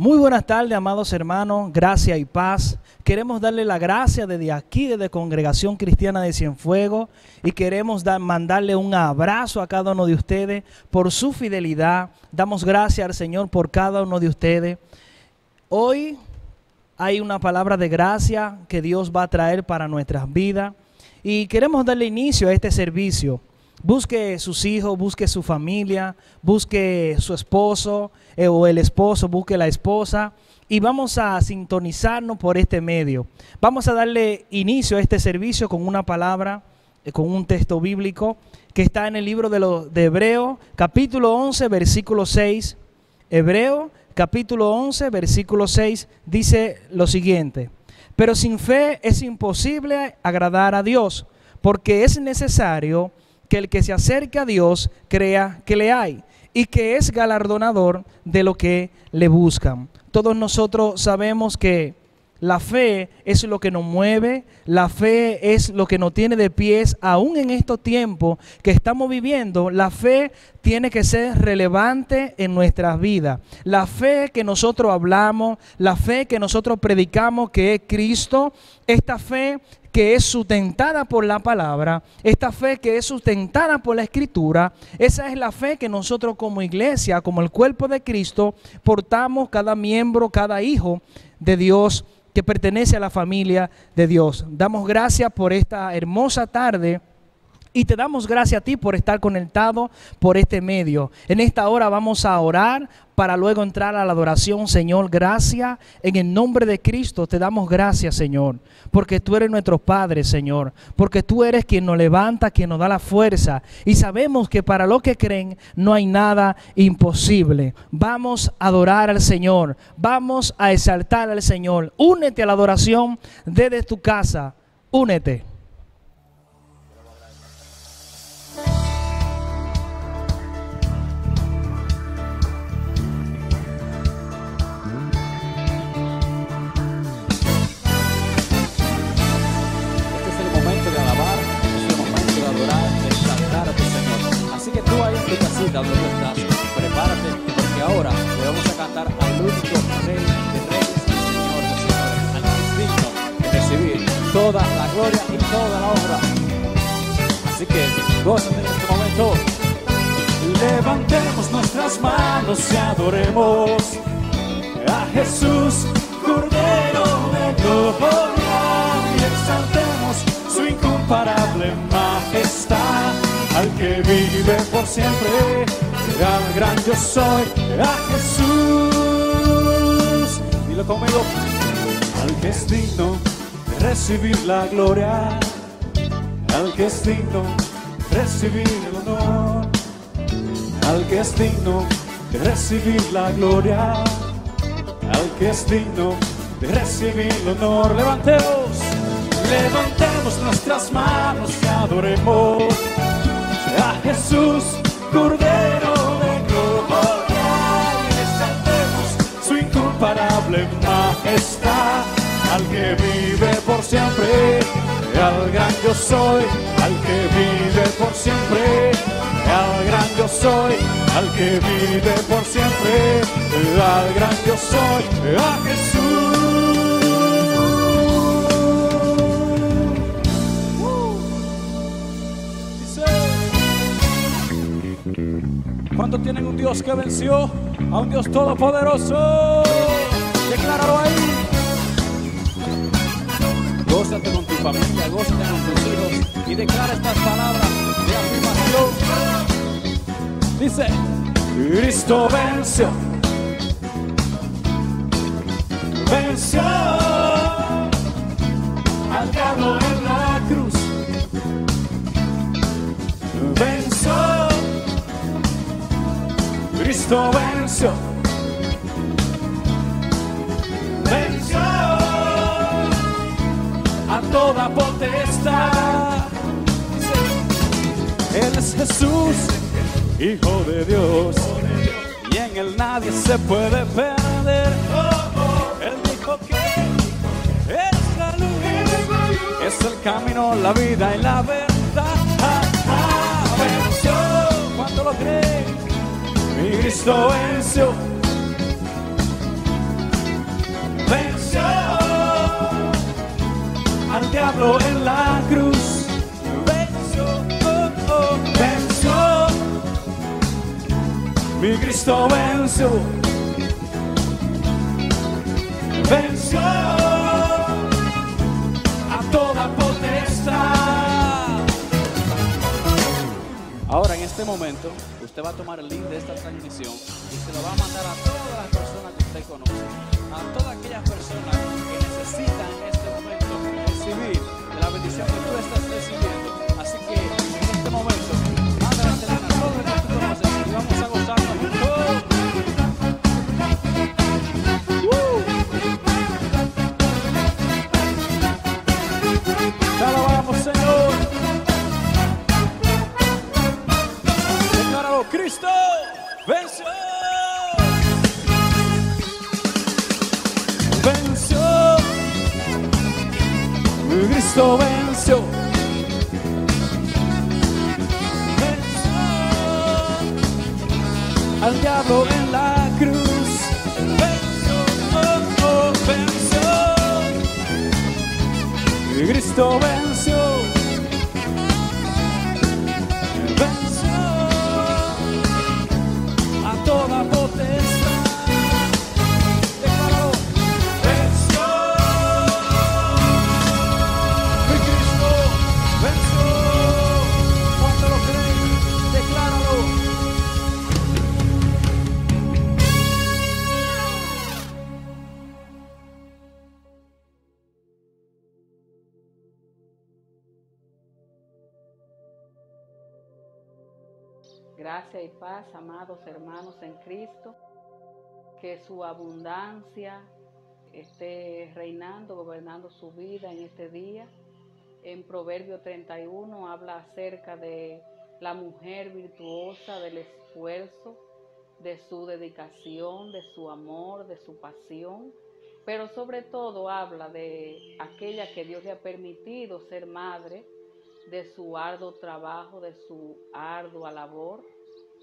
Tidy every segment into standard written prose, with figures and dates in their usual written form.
Muy buenas tardes, amados hermanos, gracia y paz. Queremos darle la gracia desde aquí, desde Congregación Cristiana de Cienfuegos, y queremos mandarle un abrazo a cada uno de ustedes por su fidelidad. Damos gracias al Señor por cada uno de ustedes. Hoy hay una palabra de gracia que Dios va a traer para nuestras vidas y queremos darle inicio a este servicio. Busque sus hijos, busque su familia, busque su esposo o el esposo, busque la esposa y vamos a sintonizarnos por este medio. Vamos a darle inicio a este servicio con una palabra, con un texto bíblico que está en el libro de Hebreos, capítulo 11, versículo 6. Hebreos, capítulo 11, versículo 6, dice lo siguiente: pero sin fe es imposible agradar a Dios, porque es necesario que el que se acerca a Dios crea que le hay y que es galardonador de lo que le buscan. Todos nosotros sabemos que la fe es lo que nos mueve, la fe es lo que nos tiene de pies, aún en estos tiempos que estamos viviendo. La fe tiene que ser relevante en nuestras vidas. La fe que nosotros hablamos, la fe que nosotros predicamos, que es Cristo, esta fe que es sustentada por la palabra, esta fe que es sustentada por la Escritura, esa es la fe que nosotros como iglesia, como el cuerpo de Cristo, portamos cada miembro, cada hijo de Dios que pertenece a la familia de Dios. Damos gracias por esta hermosa tarde y te damos gracias a ti por estar conectado por este medio. En esta hora vamos a orar para luego entrar a la adoración. Señor, gracias en el nombre de Cristo. Te damos gracias, Señor, porque tú eres nuestro Padre, Señor, porque tú eres quien nos levanta, quien nos da la fuerza, y sabemos que para los que creen no hay nada imposible. Vamos a adorar al Señor, vamos a exaltar al Señor. Únete a la adoración desde tu casa, únete. Donde tú estás, prepárate, porque ahora le vamos a cantar al único Rey de Reyes y Señor de Señores, al que es digno de recibir toda la gloria y toda la honra. Así que gózate en este momento. Levantemos nuestras manos y adoremos a Jesús, Cordero de gloria, y exaltemos su incomparable majestad. Al que vive por siempre, al gran yo soy, a Jesús. Dilo conmigo. Al que es digno de recibir la gloria, al que es digno de recibir el honor, al que es digno de recibir la gloria, al que es digno de recibir el honor. Levantemos nuestras manos y adoremos a Jesús, Cordero de gloria, y exaltemos su incomparable majestad. Al que vive por siempre, al gran yo soy, al que vive por siempre, al gran yo soy, al que vive por siempre, al gran yo soy, a Jesús. ¿Cuántos tienen un Dios que venció? A un Dios todopoderoso. Decláralo ahí. Gózate con tu familia, gózate con tus hijos y declara estas palabras de afirmación. Dice: Cristo venció, venció al diablo en la cruz, venció. Cristo venció, venció a toda potestad. Él es Jesús, Hijo de Dios, y en Él nadie se puede perder. Él dijo que es la luz, es el camino, la vida y la verdad. Venció, ¿cuánto lo creen? Mi Cristo venció, venció al diablo en la cruz. Venció, venció, mi Cristo venció. Venció a toda potestad. Ahora, en este momento, usted va a tomar el link de esta transmisión y se lo va a mandar a todas las personas que usted conoce, a todas aquellas personas que necesitan en este momento recibir de la bendición que tú estás recibiendo. Así que en este momento, mándale a todos los que tú conoces y vamos a gozarnos juntos. Te alabamos, Señor. Decláralo, Cristo venció. Venció. Cristo venció. Venció al diablo en la cruz. Venció, venció. Cristo venció, venció a toda potestad. Decláralo, venció, mi Cristo venció. Cuando lo crees, decláralo. Gracia y paz, amados hermanos en Cristo, que su abundancia esté reinando, gobernando su vida en este día. En Proverbio 31 habla acerca de la mujer virtuosa, del esfuerzo, de su dedicación, de su amor, de su pasión, pero sobre todo habla de aquella que Dios le ha permitido ser madre, de su arduo trabajo, de su ardua labor.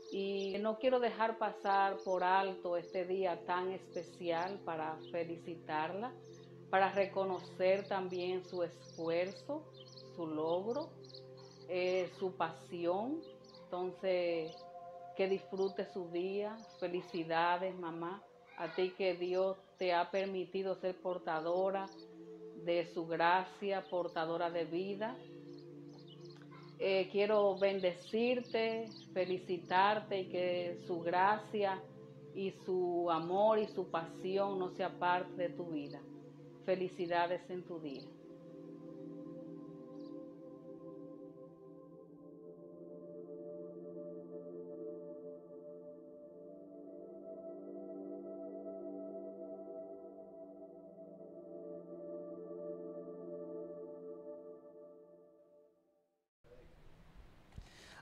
Y no quiero dejar pasar por alto este día tan especial para felicitarla, para reconocer también su esfuerzo, su logro, su pasión. Entonces, que disfrute su día. Felicidades, mamá, a ti que Dios te ha permitido ser portadora de su gracia, portadora de vida. Quiero bendecirte, felicitarte y que su gracia y su amor y su pasión no sea parte de tu vida. Felicidades en tu día.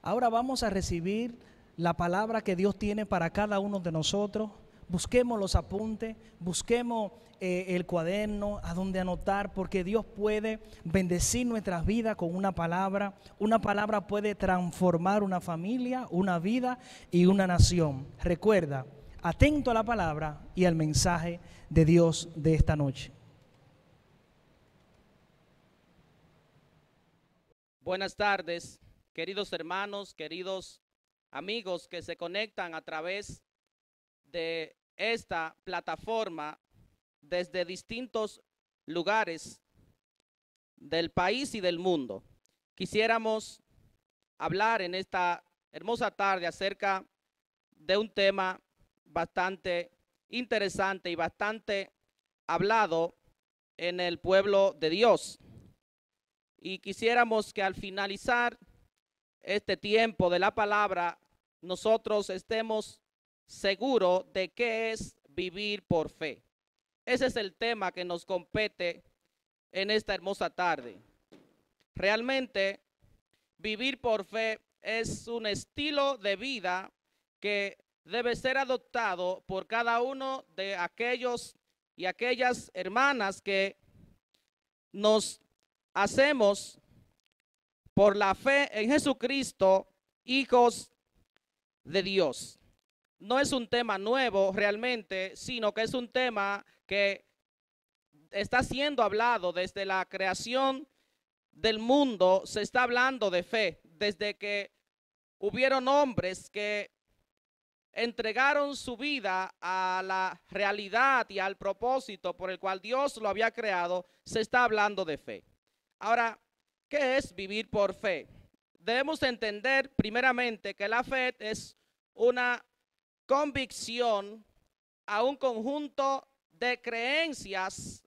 Ahora vamos a recibir la palabra que Dios tiene para cada uno de nosotros. Busquemos los apuntes, busquemos el cuaderno a donde anotar, porque Dios puede bendecir nuestras vidas con una palabra. Una palabra puede transformar una familia, una vida y una nación. Recuerda, atento a la palabra y al mensaje de Dios de esta noche. Buenas tardes, queridos hermanos, queridos amigos que se conectan a través de esta plataforma desde distintos lugares del país y del mundo. Quisiéramos hablar en esta hermosa tarde acerca de un tema bastante interesante y bastante hablado en el pueblo de Dios. Y quisiéramos que al finalizar este tiempo de la palabra, nosotros estemos seguros de qué es vivir por fe. Ese es el tema que nos compete en esta hermosa tarde. Realmente, vivir por fe es un estilo de vida que debe ser adoptado por cada uno de aquellos y aquellas hermanas que nos hacemos por la fe en Jesucristo, hijos de Dios. No es un tema nuevo realmente, sino que es un tema que está siendo hablado desde la creación del mundo, se está hablando de fe, desde que hubieron hombres que entregaron su vida a la realidad y al propósito por el cual Dios lo había creado, se está hablando de fe. Ahora, ¿qué es vivir por fe? Debemos entender primeramente que la fe es una convicción a un conjunto de creencias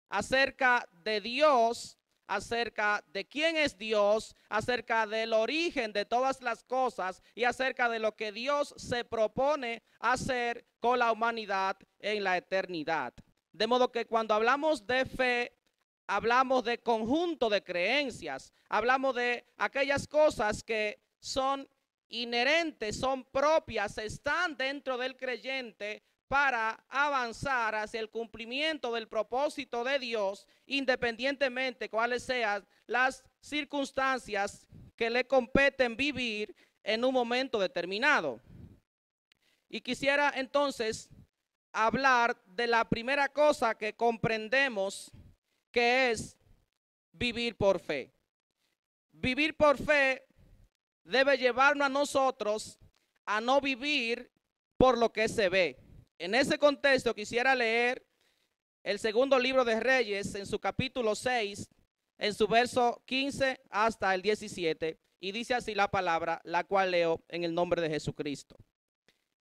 acerca de Dios, acerca de quién es Dios, acerca del origen de todas las cosas y acerca de lo que Dios se propone hacer con la humanidad en la eternidad. De modo que cuando hablamos de fe, hablamos de conjunto de creencias, hablamos de aquellas cosas que son inherentes, son propias, están dentro del creyente para avanzar hacia el cumplimiento del propósito de Dios, independientemente cuáles sean las circunstancias que le competen vivir en un momento determinado. Y quisiera entonces hablar de la primera cosa que comprendemos, que es vivir por fe. Vivir por fe debe llevarnos a nosotros a no vivir por lo que se ve. En ese contexto quisiera leer el segundo libro de Reyes en su capítulo 6, en su verso 15 hasta el 17, y dice así la palabra, la cual leo en el nombre de Jesucristo.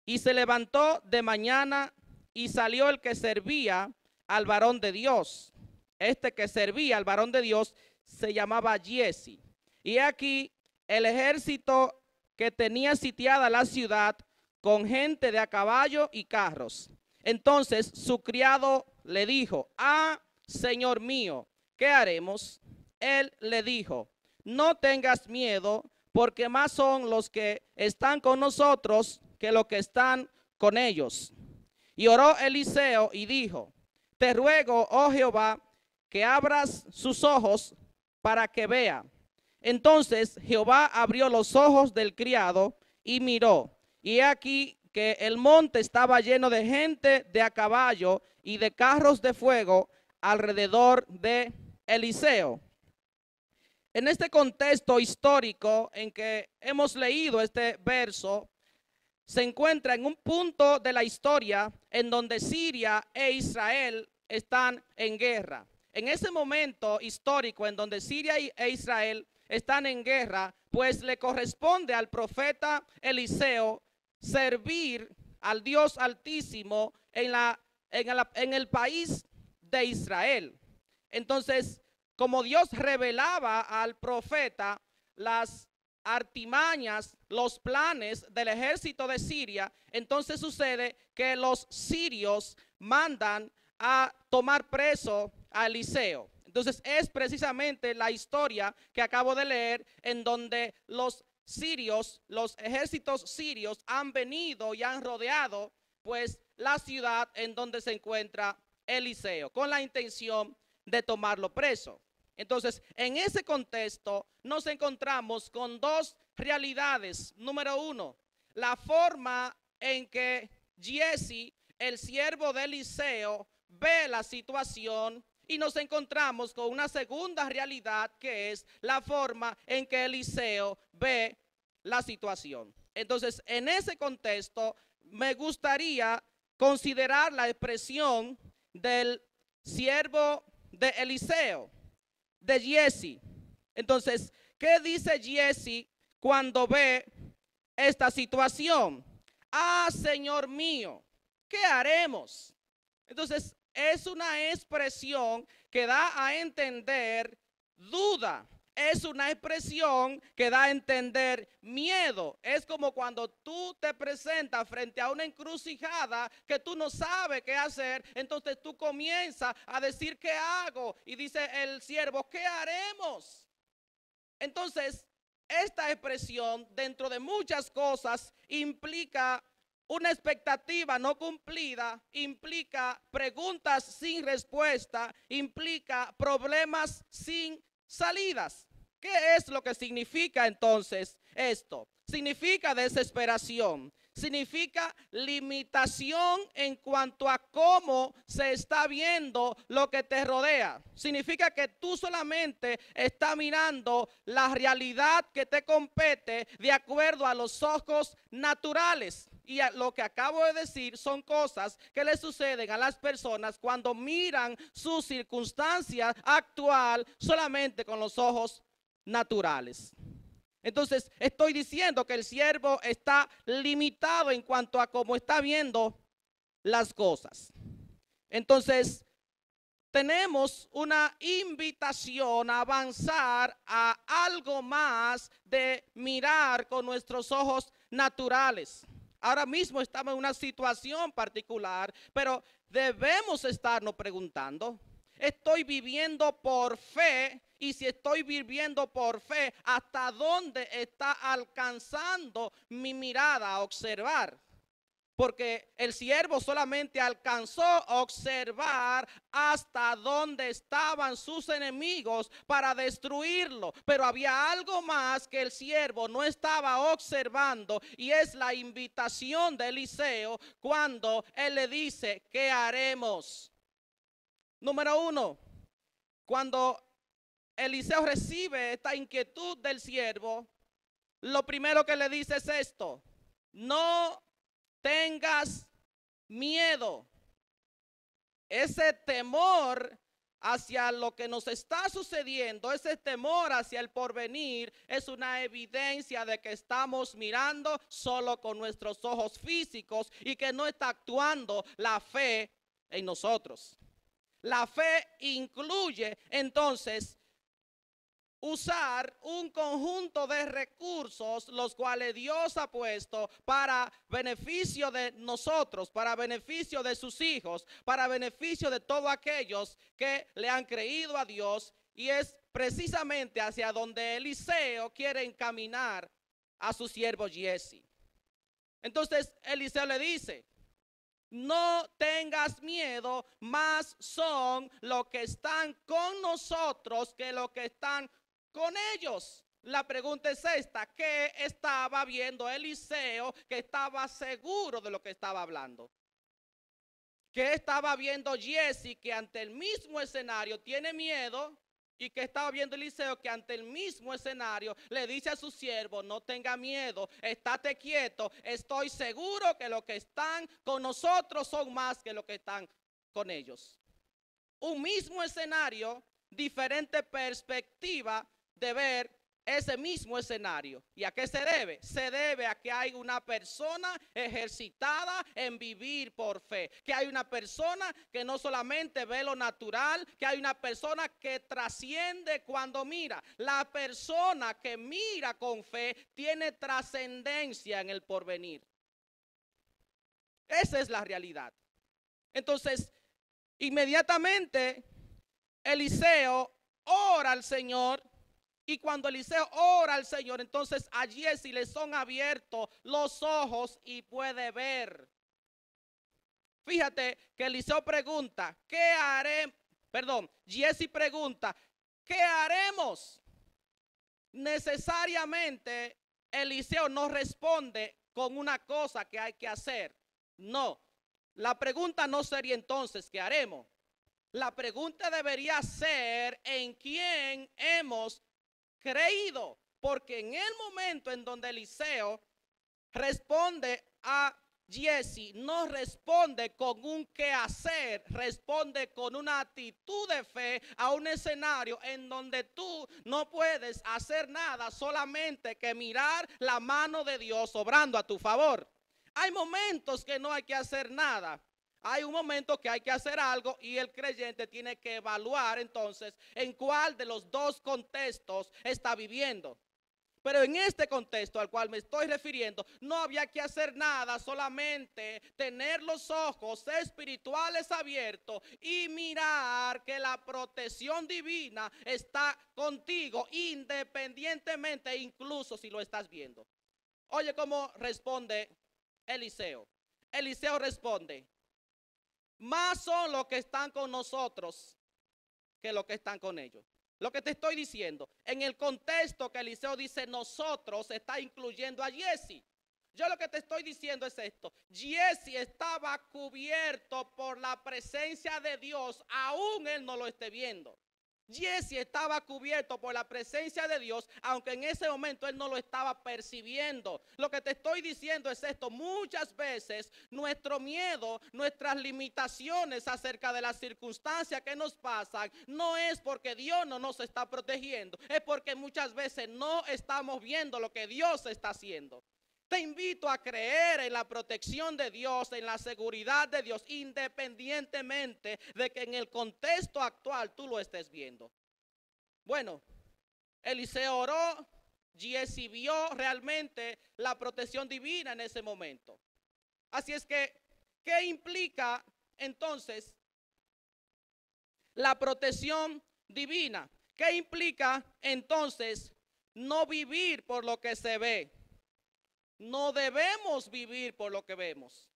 Y se levantó de mañana y salió el que servía al varón de Dios. Este que servía al varón de Dios se llamaba Giezi. Y aquí el ejército que tenía sitiada la ciudad con gente de a caballo y carros. Entonces su criado le dijo, señor mío, ¿qué haremos? Él le dijo, no tengas miedo, porque más son los que están con nosotros que los que están con ellos. Y oró Eliseo y dijo, te ruego, oh Jehová, que abras sus ojos para que vea. Entonces Jehová abrió los ojos del criado y miró. Y he aquí que el monte estaba lleno de gente de a caballo y de carros de fuego alrededor de Eliseo. En este contexto histórico en que hemos leído este verso, se encuentra en un punto de la historia en donde Siria e Israel están en guerra. En ese momento histórico en donde Siria e Israel están en guerra, pues le corresponde al profeta Eliseo servir al Dios Altísimo en el país de Israel. Entonces, como Dios revelaba al profeta las artimañas, los planes del ejército de Siria, entonces sucede que los sirios mandan a tomar preso a Eliseo. Entonces es precisamente la historia que acabo de leer, en donde los sirios, los ejércitos sirios han venido y han rodeado pues la ciudad en donde se encuentra Eliseo, con la intención de tomarlo preso. Entonces, en ese contexto nos encontramos con dos realidades. Número uno, la forma en que Giezi, el siervo de Eliseo, ve la situación, y nos encontramos con una segunda realidad, que es la forma en que Eliseo ve la situación. Entonces, en ese contexto, me gustaría considerar la expresión del siervo de Eliseo, de Giezi. Entonces, ¿qué dice Giezi cuando ve esta situación? Señor mío, ¿qué haremos? Entonces, es una expresión que da a entender duda. Es una expresión que da a entender miedo. Es como cuando tú te presentas frente a una encrucijada que tú no sabes qué hacer. Entonces tú comienzas a decir, ¿qué hago? Y dice el siervo, ¿qué haremos? Entonces, esta expresión, dentro de muchas cosas, implica una expectativa no cumplida, implica preguntas sin respuesta, implica problemas sin salidas. ¿Qué es lo que significa entonces esto? significa desesperación, significa limitación en cuanto a cómo se está viendo lo que te rodea. Significa que tú solamente estás mirando la realidad que te compete de acuerdo a los ojos naturales. Y lo que acabo de decir son cosas que le suceden a las personas cuando miran su circunstancia actual solamente con los ojos naturales. Entonces, estoy diciendo que el siervo está limitado en cuanto a cómo está viendo las cosas. Entonces, tenemos una invitación a avanzar a algo más de mirar con nuestros ojos naturales. Ahora mismo estamos en una situación particular, pero debemos estarnos preguntando, ¿estoy viviendo por fe? Y si estoy viviendo por fe, ¿hasta dónde está alcanzando mi mirada a observar? Porque el siervo solamente alcanzó a observar hasta dónde estaban sus enemigos para destruirlo. Pero había algo más que el siervo no estaba observando, y es la invitación de Eliseo cuando él le dice, ¿qué haremos? Número uno, cuando Eliseo recibe esta inquietud del siervo, lo primero que le dice es esto: no tengas miedo. Ese temor hacia lo que nos está sucediendo, ese temor hacia el porvenir, es una evidencia de que estamos mirando solo con nuestros ojos físicos y que no está actuando la fe en nosotros. La fe incluye entonces usar un conjunto de recursos los cuales Dios ha puesto para beneficio de nosotros, para beneficio de sus hijos, para beneficio de todos aquellos que le han creído a Dios, y es precisamente hacia donde Eliseo quiere encaminar a su siervo Giesi. Entonces Eliseo le dice, no tengas miedo, más son los que están con nosotros que los que están con ellos. La pregunta es esta: ¿qué estaba viendo Eliseo que estaba seguro de lo que estaba hablando? ¿Qué estaba viendo Giesi que ante el mismo escenario tiene miedo? ¿Y qué estaba viendo Eliseo que ante el mismo escenario le dice a su siervo, no tenga miedo, estate quieto, estoy seguro que los que están con nosotros son más que los que están con ellos? Un mismo escenario, diferente perspectiva de ver ese mismo escenario. ¿Y a qué se debe? Se debe a que hay una persona ejercitada en vivir por fe, que hay una persona que no solamente ve lo natural, que hay una persona que trasciende cuando mira. La persona que mira con fe tiene trascendencia en el porvenir. Esa es la realidad. Entonces, inmediatamente Eliseo ora al Señor. Y cuando Eliseo ora al Señor, entonces a Giesi le son abiertos los ojos y puede ver. Fíjate que Eliseo pregunta, ¿qué haré? Giesi pregunta, ¿qué haremos? Necesariamente Eliseo no responde con una cosa que hay que hacer. No, la pregunta no sería entonces, ¿qué haremos? La pregunta debería ser, ¿en quién hemos creído? Porque en el momento en donde Eliseo responde a Giesi, no responde con un qué hacer, responde con una actitud de fe a un escenario en donde tú no puedes hacer nada, solamente que mirar la mano de Dios obrando a tu favor. Hay momentos que no hay que hacer nada. Hay un momento que hay que hacer algo y el creyente tiene que evaluar entonces en cuál de los dos contextos está viviendo. Pero en este contexto al cual me estoy refiriendo, no había que hacer nada, solamente tener los ojos espirituales abiertos y mirar que la protección divina está contigo independientemente, incluso si lo estás viendo. Oye cómo responde Eliseo. Eliseo responde, más son los que están con nosotros que los que están con ellos. Lo que te estoy diciendo, en el contexto que Eliseo dice nosotros, está incluyendo a Giezi. Yo lo que te estoy diciendo es esto: Giezi estaba cubierto por la presencia de Dios, aún él no lo esté viendo. Giezi estaba cubierto por la presencia de Dios, aunque en ese momento él no lo estaba percibiendo. Lo que te estoy diciendo es esto: muchas veces nuestro miedo, nuestras limitaciones acerca de las circunstancias que nos pasan, no es porque Dios no nos está protegiendo, es porque muchas veces no estamos viendo lo que Dios está haciendo. Te invito a creer en la protección de Dios, en la seguridad de Dios, independientemente de que en el contexto actual tú lo estés viendo. Bueno, Eliseo oró, Giezi vio realmente la protección divina en ese momento. Así es que, ¿qué implica entonces la protección divina? ¿Qué implica entonces no vivir por lo que se ve? No debemos vivir por lo que vemos.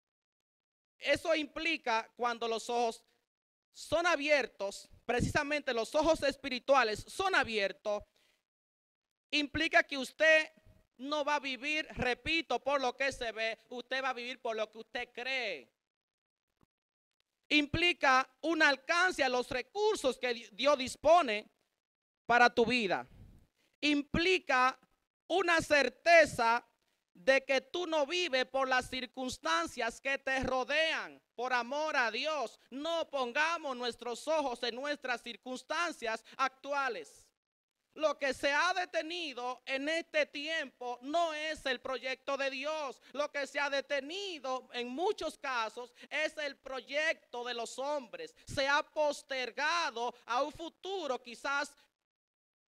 Eso implica cuando los ojos son abiertos, precisamente los ojos espirituales son abiertos, implica que usted no va a vivir, repito, por lo que se ve, usted va a vivir por lo que usted cree. Implica un alcance a los recursos que Dios dispone para tu vida. Implica una certeza de que tú no vives por las circunstancias que te rodean. Por amor a Dios, no pongamos nuestros ojos en nuestras circunstancias actuales. Lo que se ha detenido en este tiempo no es el proyecto de Dios. Lo que se ha detenido en muchos casos es el proyecto de los hombres. Se ha postergado a un futuro quizás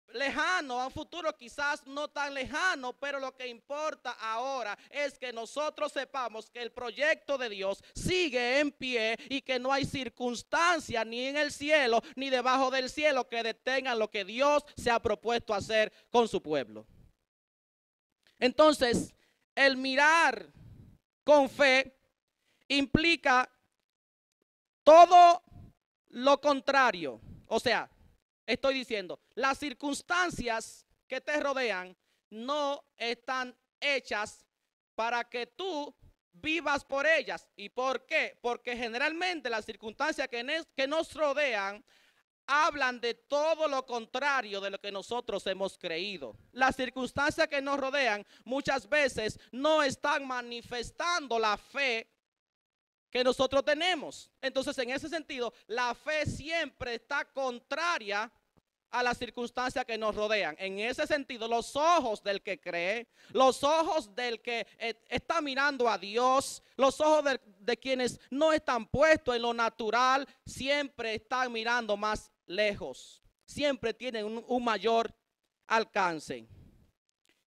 lejano, a un futuro quizás no tan lejano, pero lo que importa ahora es que nosotros sepamos que el proyecto de Dios sigue en pie y que no hay circunstancia ni en el cielo ni debajo del cielo que detengan lo que Dios se ha propuesto hacer con su pueblo. Entonces, el mirar con fe implica todo lo contrario. O sea, estoy diciendo, las circunstancias que te rodean no están hechas para que tú vivas por ellas. ¿Y por qué? Porque generalmente las circunstancias que nos rodean hablan de todo lo contrario de lo que nosotros hemos creído. Las circunstancias que nos rodean muchas veces no están manifestando la fe que nosotros tenemos. Entonces, en ese sentido, la fe siempre está contraria a las circunstancias que nos rodean. En ese sentido, los ojos del que cree, los ojos del que está mirando a Dios, los ojos de quienes no están puestos en lo natural, siempre están mirando más lejos. Siempre tienen un mayor alcance.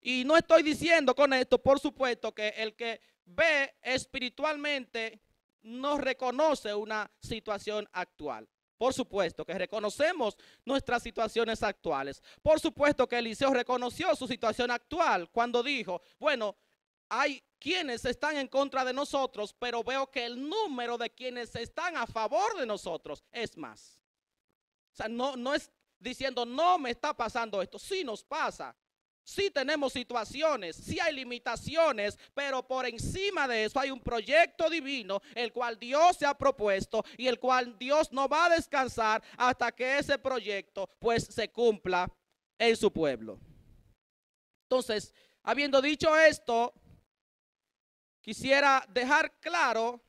Y no estoy diciendo con esto, por supuesto, que el que ve espiritualmente no reconoce una situación actual. Por supuesto que reconocemos nuestras situaciones actuales. Por supuesto que Eliseo reconoció su situación actual cuando dijo, bueno, hay quienes están en contra de nosotros, pero veo que el número de quienes están a favor de nosotros es más. O sea, no es diciendo, no me está pasando esto, sí nos pasa. Sí tenemos situaciones, sí hay limitaciones, pero por encima de eso hay un proyecto divino, el cual Dios se ha propuesto y el cual Dios no va a descansar hasta que ese proyecto pues se cumpla en su pueblo. Entonces, habiendo dicho esto, quisiera dejar claro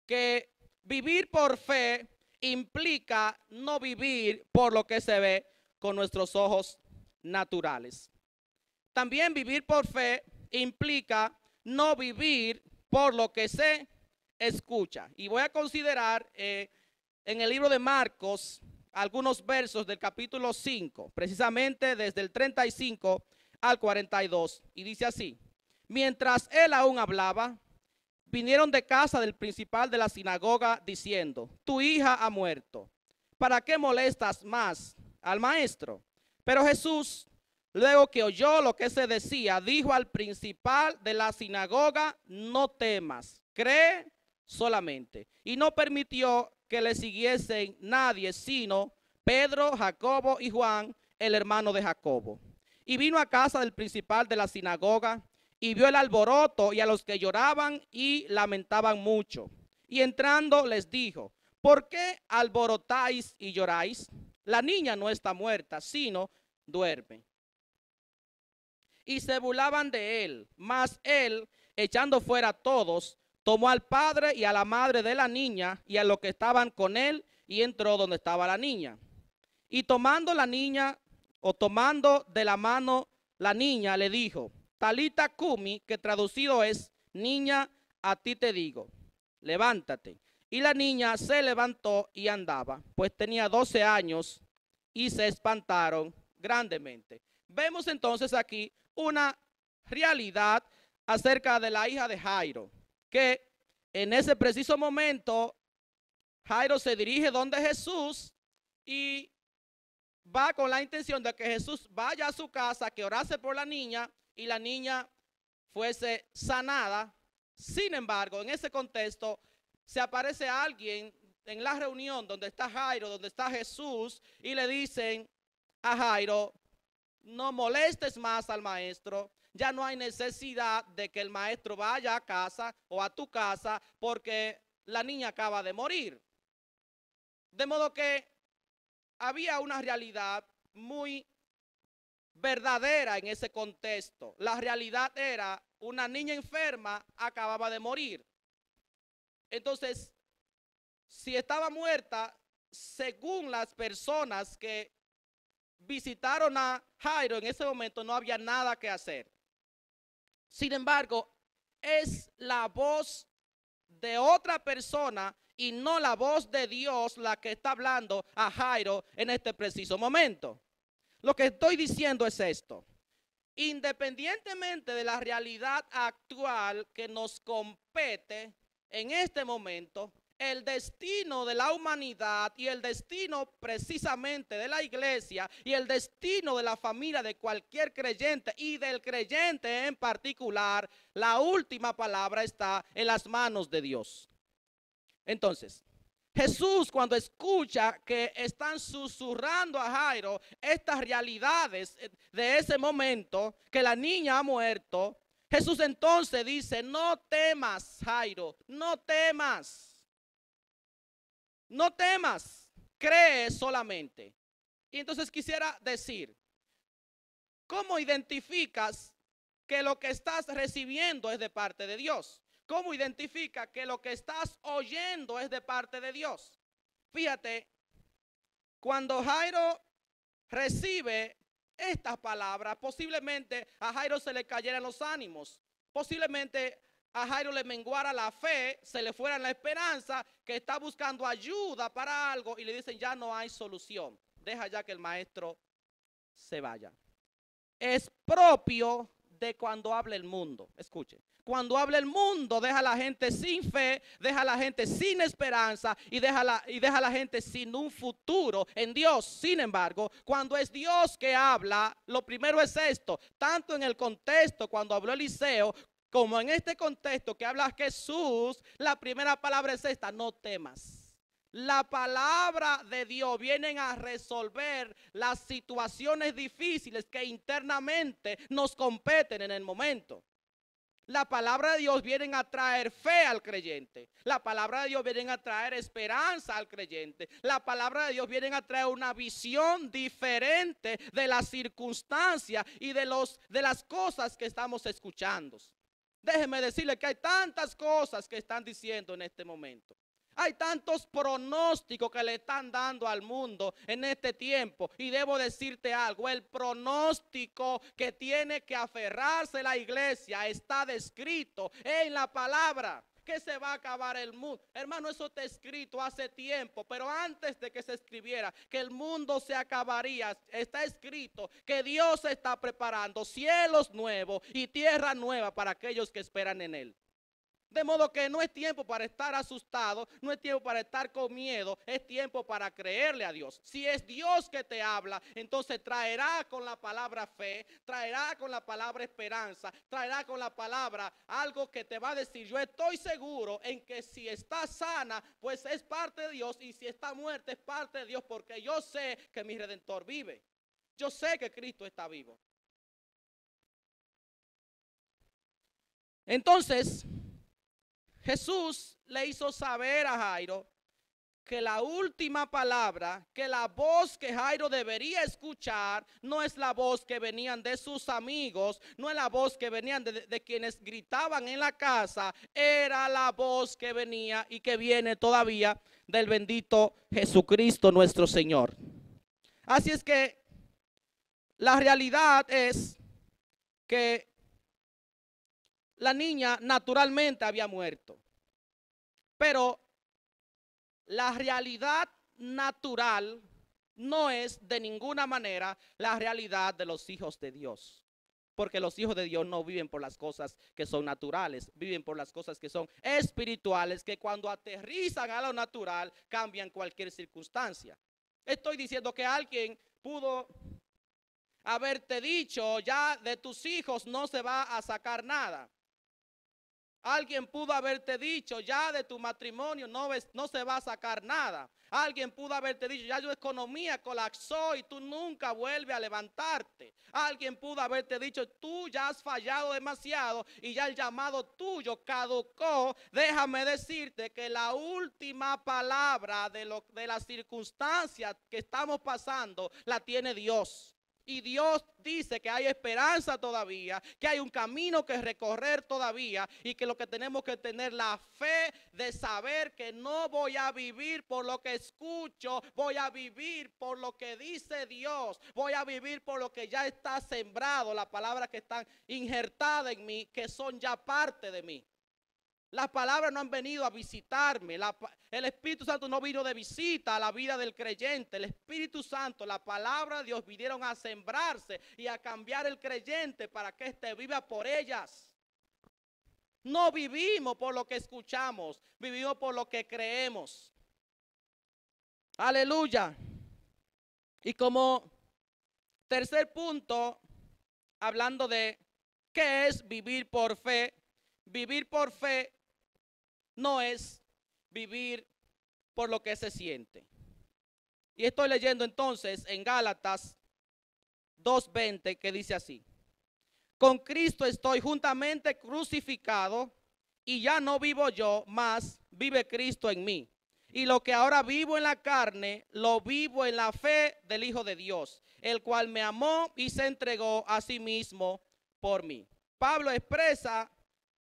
que vivir por fe implica no vivir por lo que se ve con nuestros ojos naturales. También vivir por fe implica no vivir por lo que se escucha. Y voy a considerar en el libro de Marcos algunos versos del capítulo 5, precisamente desde el 35 al 42. Y dice así: mientras él aún hablaba, vinieron de casa del principal de la sinagoga diciendo, tu hija ha muerto, ¿para qué molestas más al maestro? Pero Jesús, luego que oyó lo que se decía, dijo al principal de la sinagoga, no temas, cree solamente. Y no permitió que le siguiesen nadie, sino Pedro, Jacobo y Juan, el hermano de Jacobo. Y vino a casa del principal de la sinagoga y vio el alboroto y a los que lloraban y lamentaban mucho. Y entrando les dijo: ¿por qué alborotáis y lloráis? La niña no está muerta, sino duerme. Y se burlaban de él, mas él, echando fuera a todos, tomó al padre y a la madre de la niña y a los que estaban con él, y entró donde estaba la niña. Y tomando la niña, o tomando de la mano la niña, le dijo: Talita cumi, que traducido es: niña, a ti te digo, levántate. Y la niña se levantó y andaba, pues tenía 12 años, y se espantaron grandemente. Vemos entonces aquí una realidad acerca de la hija de Jairo, que en ese preciso momento Jairo se dirige donde Jesús y va con la intención de que Jesús vaya a su casa, que orase por la niña y la niña fuese sanada. Sin embargo, en ese contexto se aparece alguien en la reunión donde está Jairo, donde está Jesús, y le dicen a Jairo: no molestes más al maestro, ya no hay necesidad de que el maestro vaya a casa o a tu casa porque la niña acaba de morir. De modo que había una realidad muy verdadera en ese contexto. La realidad era: una niña enferma acababa de morir. Entonces, si estaba muerta, según las personas que visitaron a Jairo en ese momento, no había nada que hacer. Sin embargo, es la voz de otra persona y no la voz de Dios la que está hablando a Jairo en este preciso momento. Lo que estoy diciendo es esto: independientemente de la realidad actual que nos compete en este momento, el destino de la humanidad y el destino precisamente de la iglesia y el destino de la familia de cualquier creyente y del creyente en particular, la última palabra está en las manos de Dios. Entonces, Jesús, cuando escucha que están susurrando a Jairo estas realidades de ese momento, que la niña ha muerto, Jesús entonces dice: no temas, Jairo, no temas. No temas, cree solamente. Y entonces quisiera decir: ¿cómo identificas que lo que estás recibiendo es de parte de Dios? ¿Cómo identifica que lo que estás oyendo es de parte de Dios? Fíjate, cuando Jairo recibe estas palabras, posiblemente a Jairo se le cayeran los ánimos, posiblemente a Jairo le menguara la fe, se le fuera la esperanza, que está buscando ayuda para algo y le dicen: ya no hay solución, deja ya que el maestro se vaya. Es propio de cuando habla el mundo. Escuche, cuando habla el mundo, deja a la gente sin fe, deja a la gente sin esperanza y deja a la gente sin un futuro en Dios. Sin embargo, cuando es Dios que habla, lo primero es esto: tanto en el contexto cuando habló Eliseo, como en este contexto que habla Jesús, la primera palabra es esta: no temas. La palabra de Dios viene a resolver las situaciones difíciles que internamente nos competen en el momento. La palabra de Dios viene a traer fe al creyente. La palabra de Dios viene a traer esperanza al creyente. La palabra de Dios viene a traer una visión diferente de las circunstancias y de las cosas que estamos escuchando. Déjeme decirle que hay tantas cosas que están diciendo en este momento. Hay tantos pronósticos que le están dando al mundo en este tiempo. Y debo decirte algo: el pronóstico que tiene que aferrarse la iglesia está descrito en la palabra. Que se va a acabar el mundo. Hermano, eso está escrito hace tiempo, pero antes de que se escribiera que el mundo se acabaría, está escrito que Dios está preparando cielos nuevos y tierra nueva para aquellos que esperan en Él. De modo que no es tiempo para estar asustado, no es tiempo para estar con miedo, es tiempo para creerle a Dios. Si es Dios que te habla, entonces traerá con la palabra fe, traerá con la palabra esperanza, traerá con la palabra algo que te va a decir, yo estoy seguro en que si está sana, pues es parte de Dios, y si está muerta es parte de Dios, porque yo sé que mi Redentor vive. Yo sé que Cristo está vivo. Entonces, Jesús le hizo saber a Jairo que la última palabra, que la voz que Jairo debería escuchar, no es la voz que venían de sus amigos, no es la voz que venían de quienes gritaban en la casa, era la voz que venía y que viene todavía del bendito Jesucristo nuestro Señor. Así es que la realidad es que la niña naturalmente había muerto, pero la realidad natural no es de ninguna manera la realidad de los hijos de Dios. Porque los hijos de Dios no viven por las cosas que son naturales, viven por las cosas que son espirituales, que cuando aterrizan a lo natural cambian cualquier circunstancia. Estoy diciendo que alguien pudo haberte dicho, ya de tus hijos no se va a sacar nada. Alguien pudo haberte dicho, ya de tu matrimonio no se va a sacar nada. Alguien pudo haberte dicho, ya tu economía colapsó y tú nunca vuelves a levantarte. Alguien pudo haberte dicho, tú ya has fallado demasiado y ya el llamado tuyo caducó. Déjame decirte que la última palabra de las circunstancias que estamos pasando la tiene Dios. Y Dios dice que hay esperanza todavía, que hay un camino que recorrer todavía y que lo que tenemos que tener la fe de saber que no voy a vivir por lo que escucho, voy a vivir por lo que dice Dios, voy a vivir por lo que ya está sembrado, las palabras que están injertadas en mí, que son ya parte de mí. Las palabras no han venido a visitarme. El Espíritu Santo no vino de visita a la vida del creyente. El Espíritu Santo, la palabra de Dios vinieron a sembrarse y a cambiar el creyente para que éste viva por ellas. No vivimos por lo que escuchamos, vivimos por lo que creemos. Aleluya. Y como tercer punto, hablando de qué es vivir por fe no es vivir por lo que se siente. Y estoy leyendo entonces en Gálatas 2:20 que dice así: con Cristo estoy juntamente crucificado y ya no vivo yo, mas vive Cristo en mí. Y lo que ahora vivo en la carne, lo vivo en la fe del Hijo de Dios, el cual me amó y se entregó a sí mismo por mí. Pablo expresa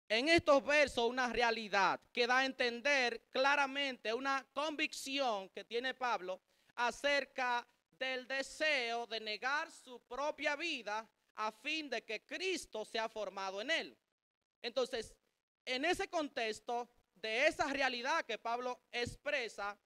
en estos versos una realidad que da a entender claramente una convicción que tiene Pablo acerca del deseo de negar su propia vida a fin de que Cristo sea formado en él. Entonces, en ese contexto de esa realidad que Pablo expresa,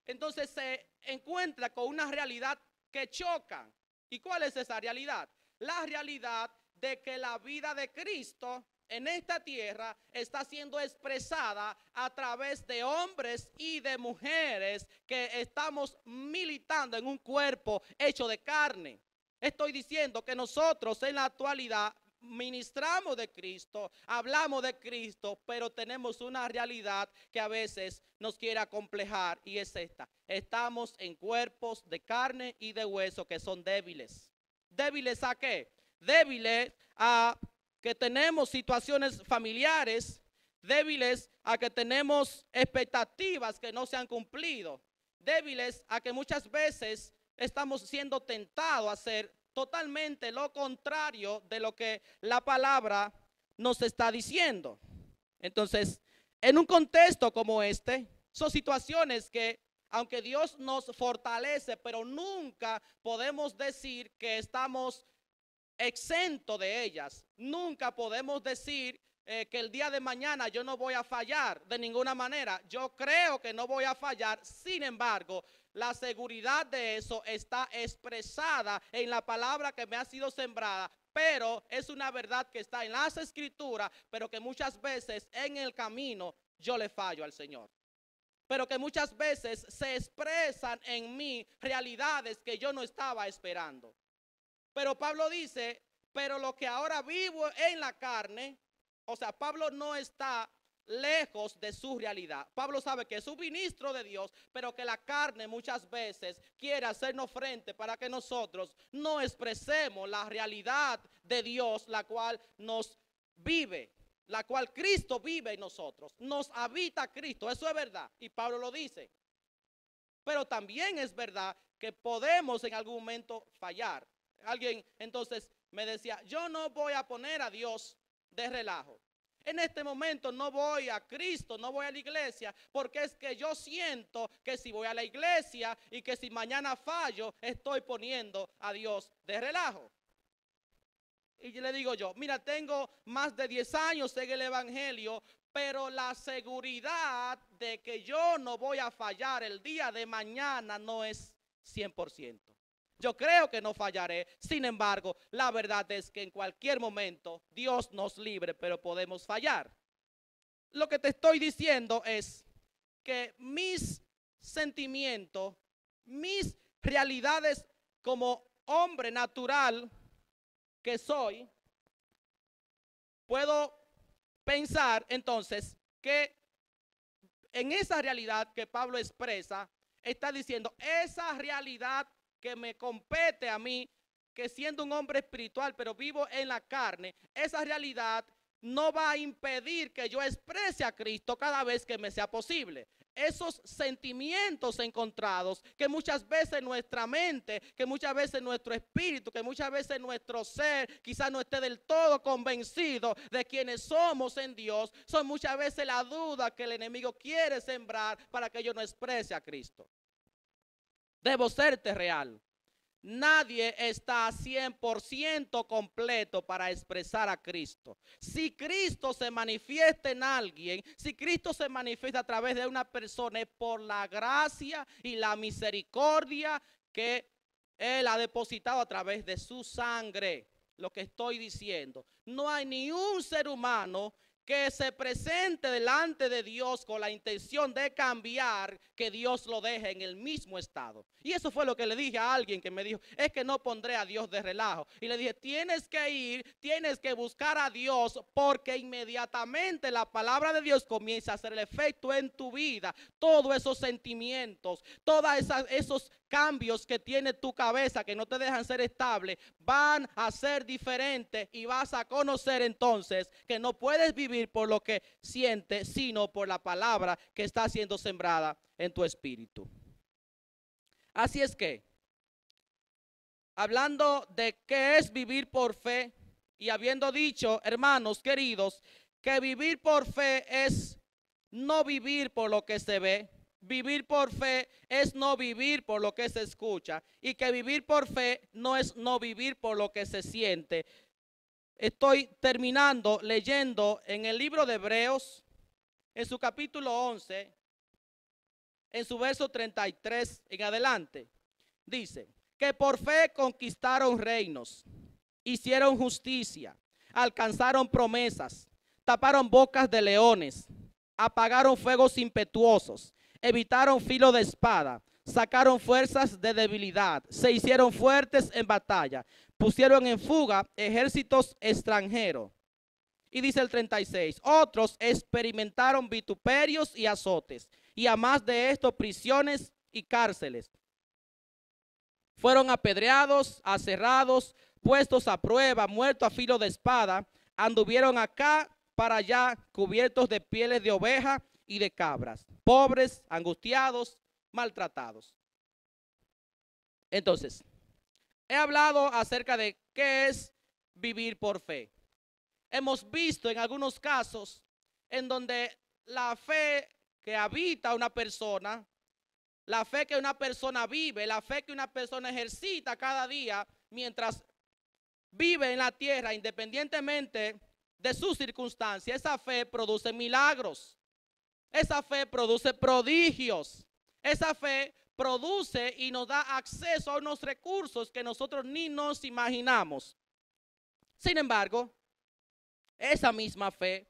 entonces se encuentra con una realidad que choca. ¿Y cuál es esa realidad? La realidad de que la vida de Cristo en esta tierra está siendo expresada a través de hombres y de mujeres que estamos militando en un cuerpo hecho de carne. Estoy diciendo que nosotros en la actualidad ministramos de Cristo, hablamos de Cristo, pero tenemos una realidad que a veces nos quiere acomplejar, y es esta: estamos en cuerpos de carne y de hueso que son débiles. ¿Débiles a qué? Débiles a que tenemos situaciones familiares, débiles a que tenemos expectativas que no se han cumplido, débiles a que muchas veces estamos siendo tentados a hacer totalmente lo contrario de lo que la palabra nos está diciendo. Entonces, en un contexto como este, son situaciones que, aunque Dios nos fortalece, pero nunca podemos decir que estamos exento de ellas. Nunca podemos decir que el día de mañana yo no voy a fallar de ninguna manera. Yo creo que no voy a fallar. Sin embargo, la seguridad de eso está expresada en la palabra que me ha sido sembrada, pero es una verdad que está en las escrituras, pero que muchas veces en el camino yo le fallo al Señor. Pero que muchas veces se expresan en mí realidades que yo no estaba esperando. Pero Pablo dice, pero lo que ahora vivo en la carne, o sea, Pablo no está lejos de su realidad. Pablo sabe que es un ministro de Dios, pero que la carne muchas veces quiere hacernos frente para que nosotros no expresemos la realidad de Dios, la cual nos vive, la cual Cristo vive en nosotros. Nos habita Cristo, eso es verdad, y Pablo lo dice. Pero también es verdad que podemos en algún momento fallar. Alguien entonces me decía, yo no voy a poner a Dios de relajo. En este momento no voy a Cristo, no voy a la iglesia, porque es que yo siento que si voy a la iglesia y que si mañana fallo, estoy poniendo a Dios de relajo. Y le digo yo, mira, tengo más de 10 años en el evangelio, pero la seguridad de que yo no voy a fallar el día de mañana no es 100%. Yo creo que no fallaré, sin embargo, la verdad es que en cualquier momento Dios nos libre, pero podemos fallar. Lo que te estoy diciendo es que mis sentimientos, mis realidades como hombre natural que soy, puedo pensar entonces que en esa realidad que Pablo expresa, está diciendo, esa realidad que me compete a mí, que siendo un hombre espiritual, pero vivo en la carne, esa realidad no va a impedir que yo exprese a Cristo cada vez que me sea posible. Esos sentimientos encontrados que muchas veces nuestra mente, que muchas veces nuestro espíritu, que muchas veces nuestro ser quizás no esté del todo convencido de quienes somos en Dios, son muchas veces la duda que el enemigo quiere sembrar para que yo no exprese a Cristo. Debo serte real. Nadie está 100% completo para expresar a Cristo. Si Cristo se manifiesta en alguien, si Cristo se manifiesta a través de una persona, es por la gracia y la misericordia que Él ha depositado a través de su sangre. Lo que estoy diciendo, no hay ni un ser humano que se presente delante de Dios con la intención de cambiar, que Dios lo deje en el mismo estado. Y eso fue lo que le dije a alguien que me dijo, es que no pondré a Dios de relajo. Y le dije, tienes que ir, tienes que buscar a Dios, porque inmediatamente la palabra de Dios comienza a hacer el efecto en tu vida. Todos esos sentimientos, todos esos cambios que tiene tu cabeza que no te dejan ser estable, van a ser diferentes y vas a conocer entonces que no puedes vivir por lo que sientes, sino por la palabra que está siendo sembrada en tu espíritu. Así es que, hablando de qué es vivir por fe y habiendo dicho, hermanos queridos, que vivir por fe es no vivir por lo que se ve. Vivir por fe es no vivir por lo que se escucha, y que vivir por fe no es no vivir por lo que se siente. Estoy terminando leyendo en el libro de Hebreos, en su capítulo 11, en su verso 33 en adelante. Dice, que por fe conquistaron reinos, hicieron justicia, alcanzaron promesas, taparon bocas de leones, apagaron fuegos impetuosos, evitaron filo de espada, sacaron fuerzas de debilidad, se hicieron fuertes en batalla, pusieron en fuga ejércitos extranjeros. Y dice el 36, otros experimentaron vituperios y azotes, y a más de esto prisiones y cárceles. Fueron apedreados, aserrados, puestos a prueba, muertos a filo de espada, anduvieron acá para allá cubiertos de pieles de oveja y de cabras, pobres, angustiados, maltratados. Entonces, he hablado acerca de qué es vivir por fe. Hemos visto en algunos casos en donde la fe que habita una persona, la fe que una persona vive, la fe que una persona ejercita cada día mientras vive en la tierra, independientemente de sus circunstancias, esa fe produce milagros. Esa fe produce prodigios. Esa fe produce y nos da acceso a unos recursos que nosotros ni nos imaginamos. Sin embargo, esa misma fe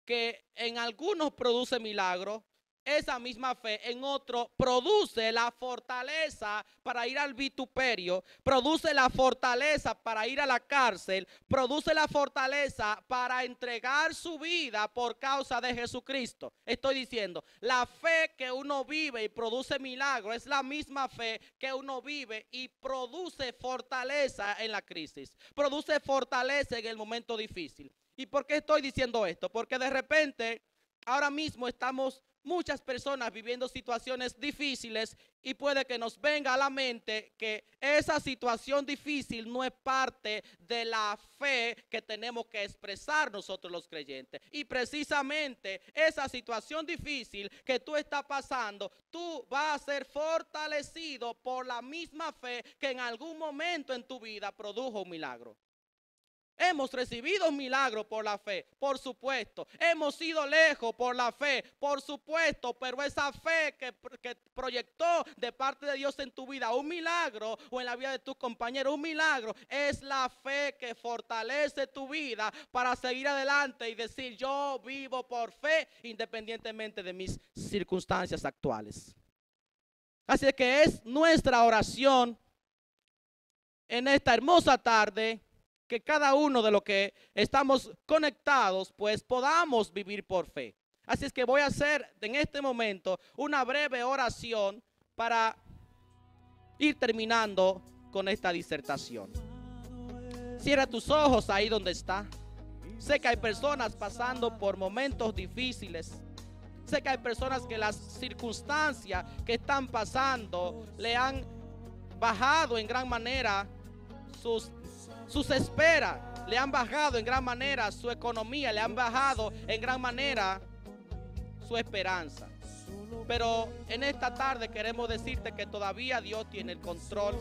que en algunos produce milagros, esa misma fe en otros produce la fortaleza para ir al vituperio, produce la fortaleza para ir a la cárcel, produce la fortaleza para entregar su vida por causa de Jesucristo. Estoy diciendo, la fe que uno vive y produce milagros es la misma fe que uno vive y produce fortaleza en la crisis, produce fortaleza en el momento difícil. ¿Y por qué estoy diciendo esto? Porque de repente, ahora mismo estamos muchas personas viviendo situaciones difíciles y puede que nos venga a la mente que esa situación difícil no es parte de la fe que tenemos que expresar nosotros los creyentes. Y precisamente esa situación difícil que tú estás pasando, tú vas a ser fortalecido por la misma fe que en algún momento en tu vida produjo un milagro. Hemos recibido un milagro por la fe, por supuesto. Hemos ido lejos por la fe, por supuesto. Pero esa fe que proyectó de parte de Dios en tu vida un milagro, o en la vida de tus compañeros un milagro, es la fe que fortalece tu vida para seguir adelante y decir: yo vivo por fe independientemente de mis circunstancias actuales. Así que es nuestra oración en esta hermosa tarde que cada uno de los que estamos conectados pues podamos vivir por fe. Así es que voy a hacer en este momento una breve oración para ir terminando con esta disertación. Cierra tus ojos ahí donde está. Sé que hay personas pasando por momentos difíciles. Sé que hay personas que las circunstancias que están pasando le han bajado en gran manera sus esperas, le han bajado en gran manera su economía, le han bajado en gran manera su esperanza. Pero en esta tarde queremos decirte que todavía Dios tiene el control.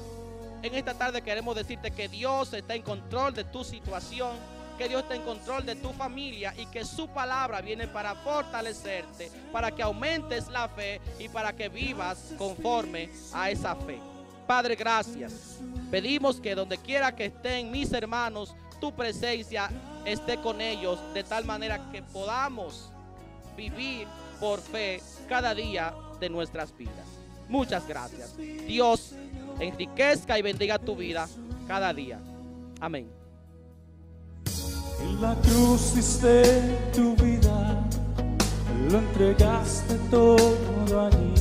En esta tarde queremos decirte que Dios está en control de tu situación, que Dios está en control de tu familia y que su palabra viene para fortalecerte, para que aumentes la fe y para que vivas conforme a esa fe. Padre, gracias. Pedimos que donde quiera que estén mis hermanos, tu presencia esté con ellos, de tal manera que podamos vivir por fe cada día de nuestras vidas. Muchas gracias. Dios enriquezca y bendiga tu vida cada día. Amén. En la cruz diste tu vida, lo entregaste todo allí.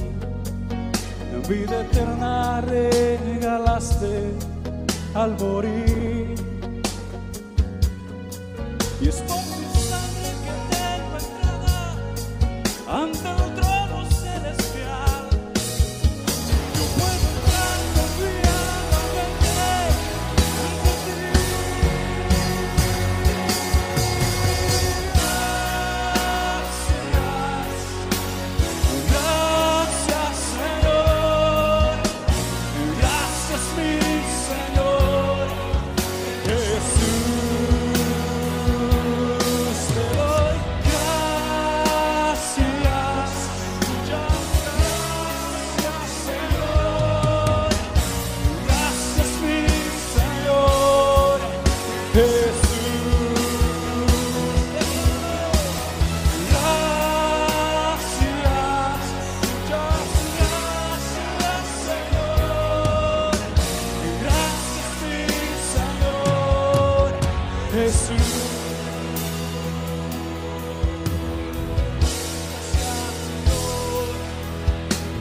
Vida eterna regalaste al morir. Y es por tu sangre que tengo entrada ante el trono celestial. Yo puedo entrar confiadamente ante ti. Gracias, Señor. Gracias, mi Señor Jesús. Te doy gracias, muchas gracias, Señor. Gracias, mi Señor Jesús.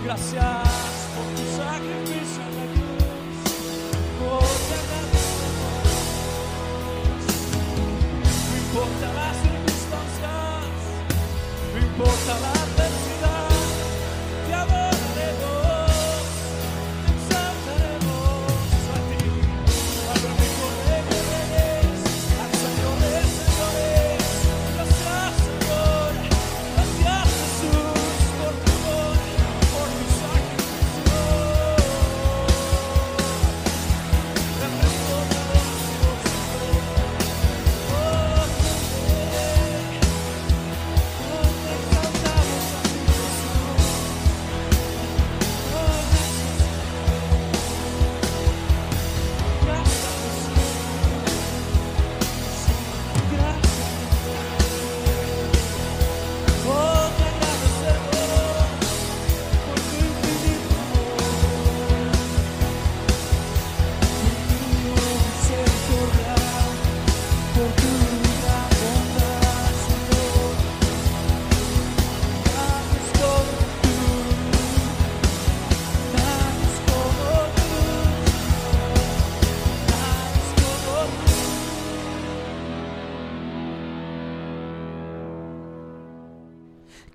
Gracias por tu sacrificio en la cruz, porque no importa las circunstancias, no importa la adversidad, te adoraremos, te exaltaremos a ti, al único Rey de Reyes, al Señor de Señores. Gracias, Señor, gracias, Jesús, por tu amor, por tu sacrificio. Te perdonaremos, oh, te exaltamos.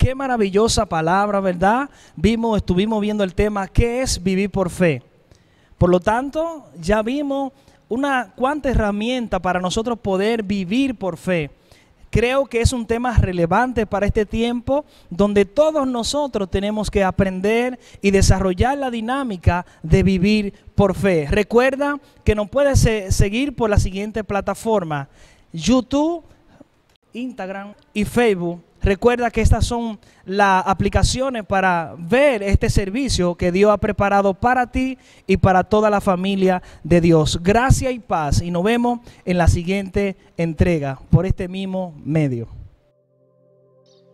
qué maravillosa palabra, ¿verdad? Estuvimos viendo el tema, ¿qué es vivir por fe? Por lo tanto, ya vimos una cuanta herramienta para nosotros poder vivir por fe. Creo que es un tema relevante para este tiempo donde todos nosotros tenemos que aprender y desarrollar la dinámica de vivir por fe. Recuerda que nos puedes seguir por la siguiente plataforma: YouTube, Instagram y Facebook. Recuerda que estas son las aplicaciones para ver este servicio que Dios ha preparado para ti y para toda la familia de Dios. Gracia y paz, y nos vemos en la siguiente entrega por este mismo medio.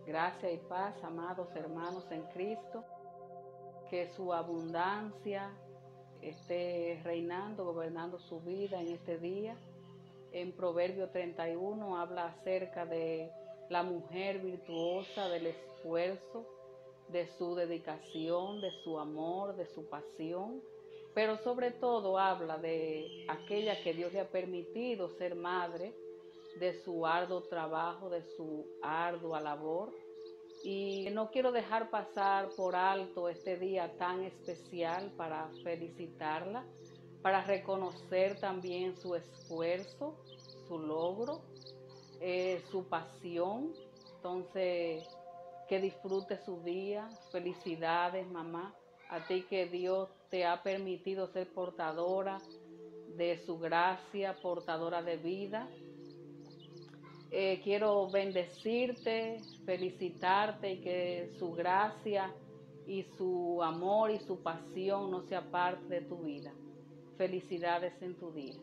Gracia y paz, amados hermanos en Cristo, que su abundancia esté reinando, gobernando su vida en este día. En Proverbio 31 habla acerca de la mujer virtuosa, del esfuerzo, de su dedicación, de su amor, de su pasión, pero sobre todo habla de aquella que Dios le ha permitido ser madre, de su arduo trabajo, de su ardua labor. Y no quiero dejar pasar por alto este día tan especial para felicitarla, para reconocer también su esfuerzo, su logro, su pasión. Entonces, que disfrute su día. Felicidades, mamá, a ti que Dios te ha permitido ser portadora de su gracia, portadora de vida. Quiero bendecirte, felicitarte, y que su gracia y su amor y su pasión no se aparte de tu vida. Felicidades en tu día.